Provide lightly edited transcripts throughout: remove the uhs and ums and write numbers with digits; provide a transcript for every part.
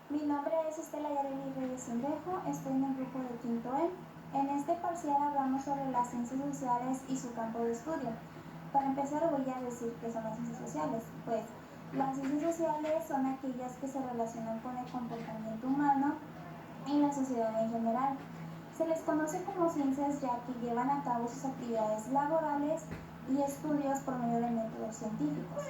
Mi nombre es Estela Yareli Reyes Cingrejo, estoy en el grupo de quinto E. En este parcial hablamos sobre las ciencias sociales y su campo de estudio. Para empezar voy a decir qué son las ciencias sociales. Pues las ciencias sociales son aquellas que se relacionan con el comportamiento humano en la sociedad en general. Se les conoce como ciencias ya que llevan a cabo sus actividades laborales y estudios por medio de métodos científicos.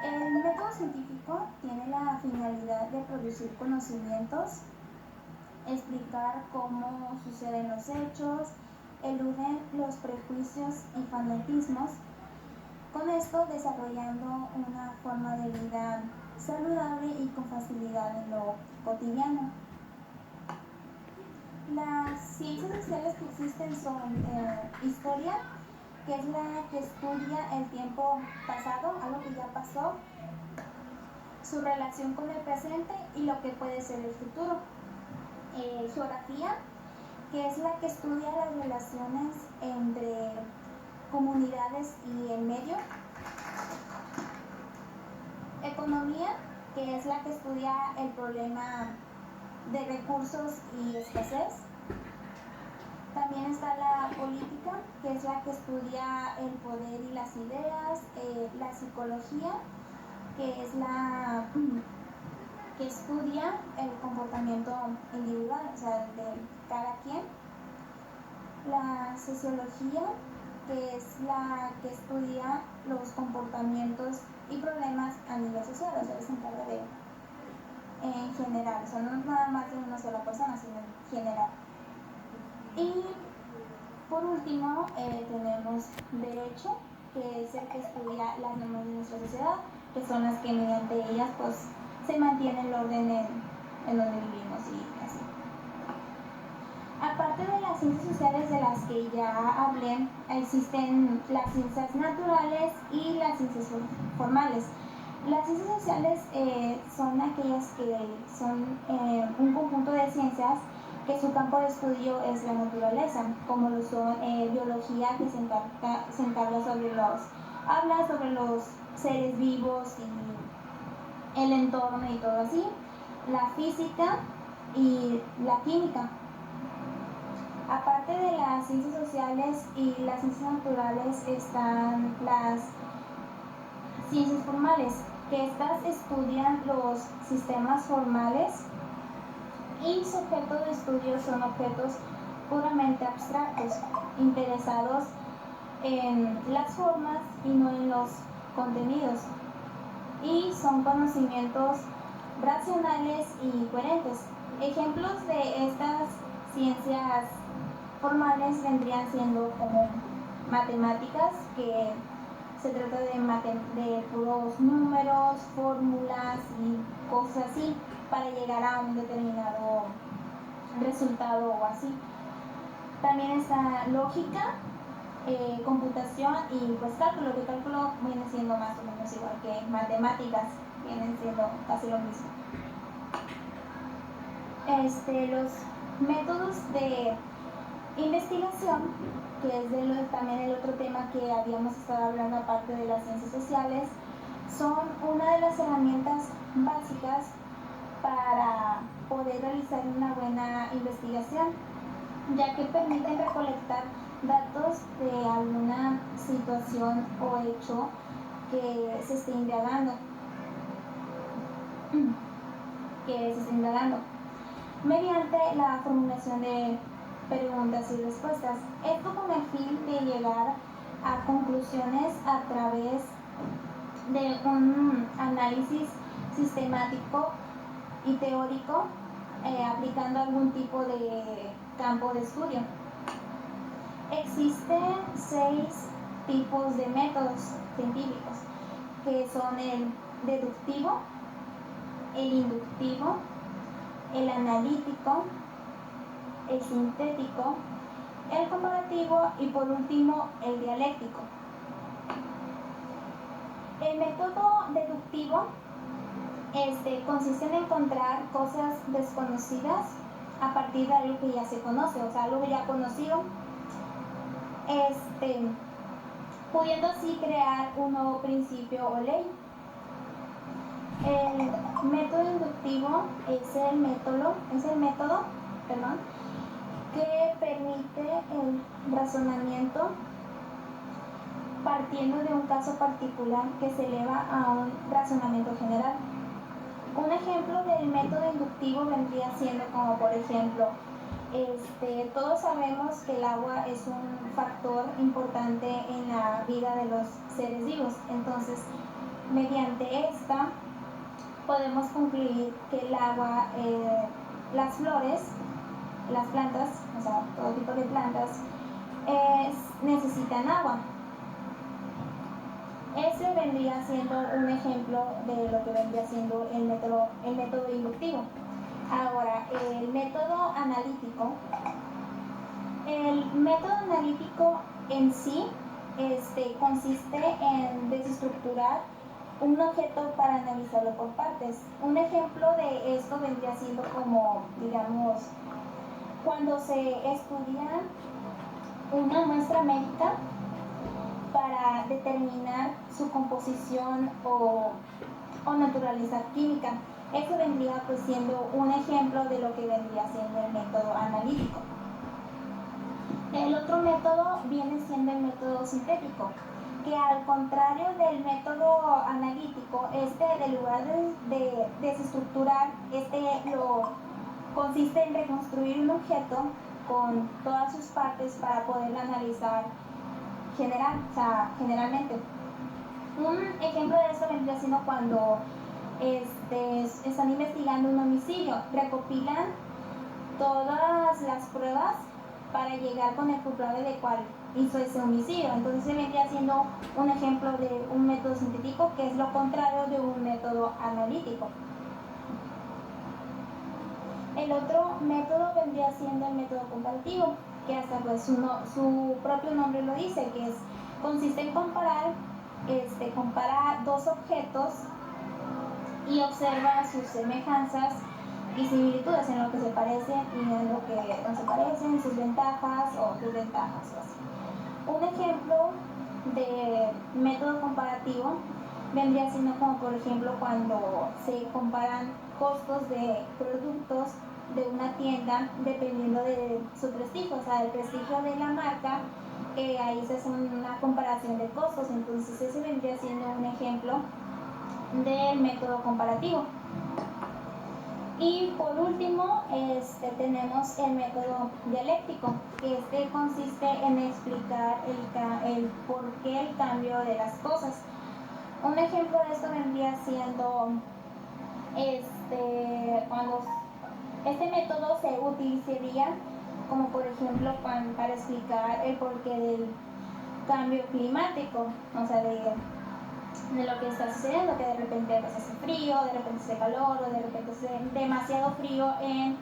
El método científico tiene la finalidad de producir conocimientos, explicar cómo suceden los hechos, eluden los prejuicios y fanatismos, con esto desarrollando una forma de vida saludable y con facilidad en lo cotidiano. Las ciencias sociales que existen son historia, que es la que estudia el tiempo pasado, algo que ya pasó, su relación con el presente y lo que puede ser el futuro. Geografía, que es la que estudia las relaciones entre comunidades y el medio. Economía, que es la que estudia el problema de recursos y escasez. También está la política, que es la que estudia el poder y las ideas. La psicología, que es la que estudia el comportamiento individual, o sea, de cada quien. La sociología, que es la que estudia los comportamientos y problemas a nivel social, o sea, se encarga de en general, o sea, no nada más de una sola persona, sino en general. Y por último tenemos derecho, que es el que estudia las normas de nuestra sociedad, que son las que mediante ellas pues se mantiene el orden en donde vivimos y así. Aparte de las ciencias sociales de las que ya hablé, existen las ciencias naturales y las ciencias formales. Las ciencias sociales son aquellas que son un conjunto de ciencias que su campo de estudio es la naturaleza, como lo son biología, que se encarga habla sobre los seres vivos y el entorno y todo así, la física y la química. Aparte de las ciencias sociales y las ciencias naturales están las ciencias formales, que estas estudian los sistemas formales y su objeto de estudio son objetos puramente abstractos, interesados en las formas y no en los contenidos, y son conocimientos racionales y coherentes. Ejemplos de estas ciencias formales vendrían siendo como matemáticas, que se trata de puros números, fórmulas y cosas así para llegar a un determinado resultado o así. También está lógica, computación y pues cálculo, que cálculo viene siendo más o menos igual que matemáticas, vienen siendo casi lo mismo. Los métodos de investigación, que es también el otro tema que habíamos estado hablando aparte de las ciencias sociales, son una de las herramientas básicas para poder realizar una buena investigación, ya que permiten recolectar datos de alguna situación o hecho que se esté indagando. Mediante la formulación de preguntas y respuestas. Esto con el fin de llegar a conclusiones a través de un análisis sistemático y teórico, aplicando algún tipo de campo de estudio. Existen 6 tipos de métodos científicos, que son el deductivo, el inductivo, el analítico, el sintético, el comparativo y por último el dialéctico. El método deductivo consiste en encontrar cosas desconocidas a partir de algo que ya se conoce, o sea, algo ya conocido, pudiendo así crear un nuevo principio o ley. Método inductivo es el método, perdón, que permite el razonamiento partiendo de un caso particular que se eleva a un razonamiento general. Un ejemplo del método inductivo vendría siendo como, por ejemplo, todos sabemos que el agua es un factor importante en la vida de los seres vivos. Entonces, mediante esta podemos concluir que el agua, las flores, las plantas, o sea, todo tipo de plantas, necesitan agua. Ese vendría siendo un ejemplo de lo que vendría siendo el método inductivo. Ahora, el método analítico. El método analítico en sí consiste en desestructurar un objeto para analizarlo por partes. Un ejemplo de esto vendría siendo como, digamos, cuando se estudia una muestra médica para determinar su composición o naturaleza química. Eso vendría pues siendo un ejemplo de lo que vendría siendo el método analítico. El otro método viene siendo el método sintético, que al contrario del método analítico, en lugar de desestructurar, consiste en reconstruir un objeto con todas sus partes para poder analizar generalmente. Un ejemplo de esto vendría siendo cuando están investigando un homicidio, recopilan todas las pruebas para llegar con el culpable de cuál hizo ese homicidio. Entonces se vendría siendo un ejemplo de un método sintético, que es lo contrario de un método analítico. El otro método vendría siendo el método comparativo, que hasta pues su propio nombre lo dice, que consiste en compara dos objetos y observa sus semejanzas y similitudes en lo que se parecen y en lo que no se parecen, sus ventajas o desventajas. Un ejemplo de método comparativo vendría siendo como, por ejemplo, cuando se comparan costos de productos de una tienda dependiendo de su prestigio, o sea, el prestigio de la marca, ahí se hace una comparación de costos. Entonces ese vendría siendo un ejemplo del método comparativo. Y por último tenemos el método dialéctico, que consiste en explicar el por qué el cambio de las cosas. Un ejemplo de esto vendría siendo cuando este método se utilizaría como, por ejemplo, para explicar el porqué del cambio climático, o sea, de lo que está sucediendo, que de repente pues, hace frío, de repente hace calor, o de repente hace demasiado frío en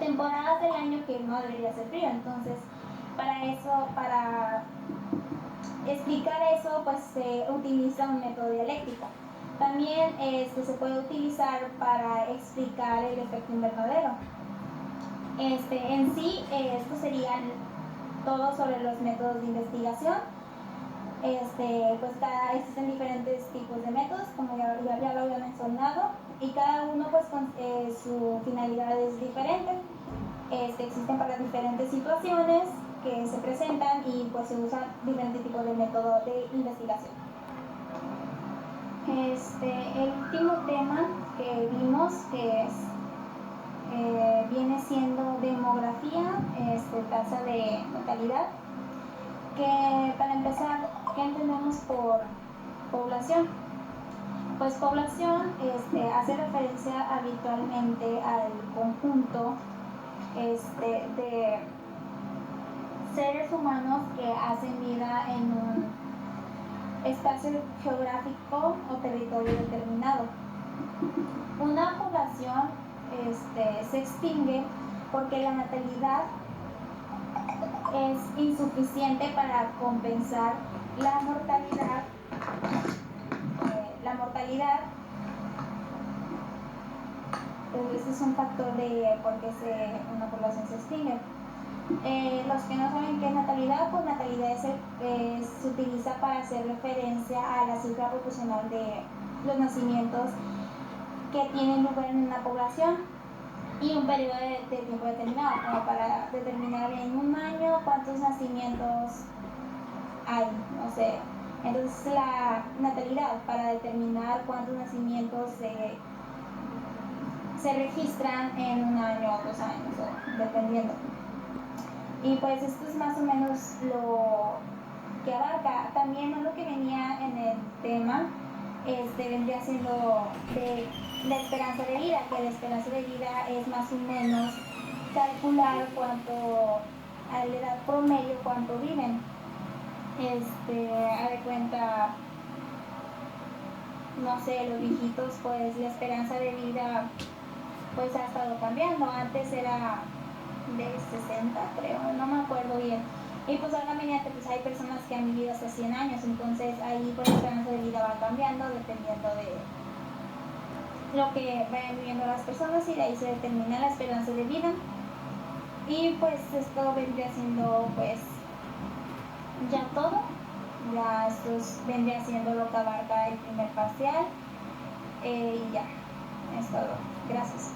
temporadas del año que no debería hacer frío. Entonces, para explicar eso, pues se utiliza un método dialéctico. También se puede utilizar para explicar el efecto invernadero. En sí, esto serían todo sobre los métodos de investigación. Pues existen diferentes tipos de métodos, como ya lo había mencionado, y cada uno pues con su finalidad es diferente. Existen para diferentes situaciones que se presentan y pues se usan diferentes tipos de método de investigación. El último tema que vimos, que viene siendo demografía, tasa de natalidad, que para empezar, ¿qué entendemos por población? Pues población hace referencia habitualmente al conjunto de seres humanos que hacen vida en un espacio geográfico o territorio determinado. Una población se extingue porque la natalidad es insuficiente para compensar la mortalidad. Este es un factor de por qué una población se extingue. Los que no saben qué es natalidad, pues natalidad se utiliza para hacer referencia a la cifra proporcional de los nacimientos que tienen lugar en una población y un periodo de tiempo determinado, como para determinar en un año cuántos nacimientos hay, no sé. Entonces la natalidad para determinar cuántos nacimientos se registran en un año o 2 años, dependiendo. Y pues esto es más o menos lo que abarca. También lo que venía en el tema vendría siendo de la esperanza de vida, que la esperanza de vida es más o menos calcular cuánto, a la edad promedio, cuánto viven. A de cuenta, no sé, los viejitos, pues la esperanza de vida pues ha estado cambiando. Antes era de 60, creo, no me acuerdo bien. Y pues ahora mediante pues hay personas que han vivido hasta 100 años, entonces ahí pues la esperanza de vida va cambiando dependiendo de lo que vayan viviendo las personas y de ahí se determina la esperanza de vida. Y pues esto vendría siendo pues ya todo. Ya esto vendría siendo lo que abarca el primer parcial. Y ya, es todo. Gracias.